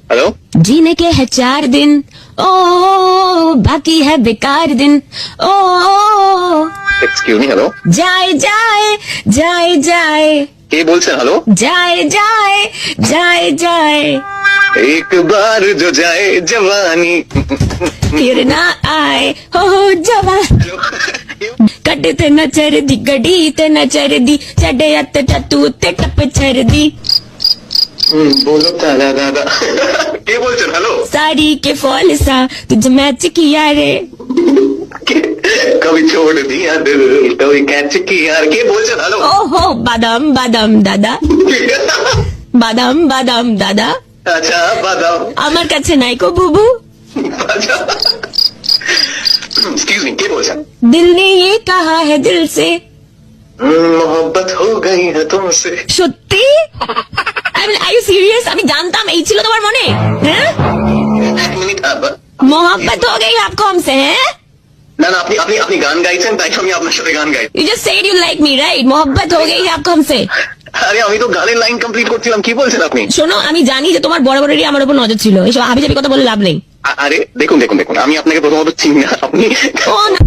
Hello. जीने के है 4 दिन, ओ बाकी है बेकार दिन, ओ एक्सक्यूज मी, हेलो। जाए जाए जाए जाए কে বলছেন? हेलो। जाए जाए जाए जाए एक बार जो जाए जवानी। फिर ना आए हो जवान कटे ते न चरदी गड़ी ते न चरदी चढ़े अत टू ते टप चरदी बोलो दादा दादा। কে বলছেন? हेलो। साड़ी के फॉल सा तुझे मैच किया रे कभी छोड़ दिया दिल कभी कैच किया। কে বলছেন? हेलो। ओहो बादाम बादाम दादा बादाम बादाम दादा अच्छा बादाम। আমার কাছে নাই কো বুবু अच्छा एक्सक्यूज मी, কে বলছেন? दिल ने ये कहा है दिल से मोहब्बत हो गई है तुमसे। সত্যি আর ইউ সিরিয়াস? আমি জানতাম এই ছিল তোমার মনে। হ্যাঁ, এক মিনিট। मोहब्बत हो गई आपको हमसे हैं? না না, আপনি আপনি আপনি গান গাইছেন তাই আমি আপনার সাথে গান গাই। You just said you like me, right? मोहब्बत हो गई आपको हमसे। আরে আমি তো গানের লাইন কমপ্লিট করছিলাম, কি বলছেন আপনি? শোনো, আমি জানি যে তোমার বড় বড়েরই আমার উপর নজর ছিল, এসব হাবিজাবি কথা বলে লাভ নেই। আরে দেখুন দেখুন দেখুন, আমি আপনাকে প্রথমত চিনি না। আপনি ও না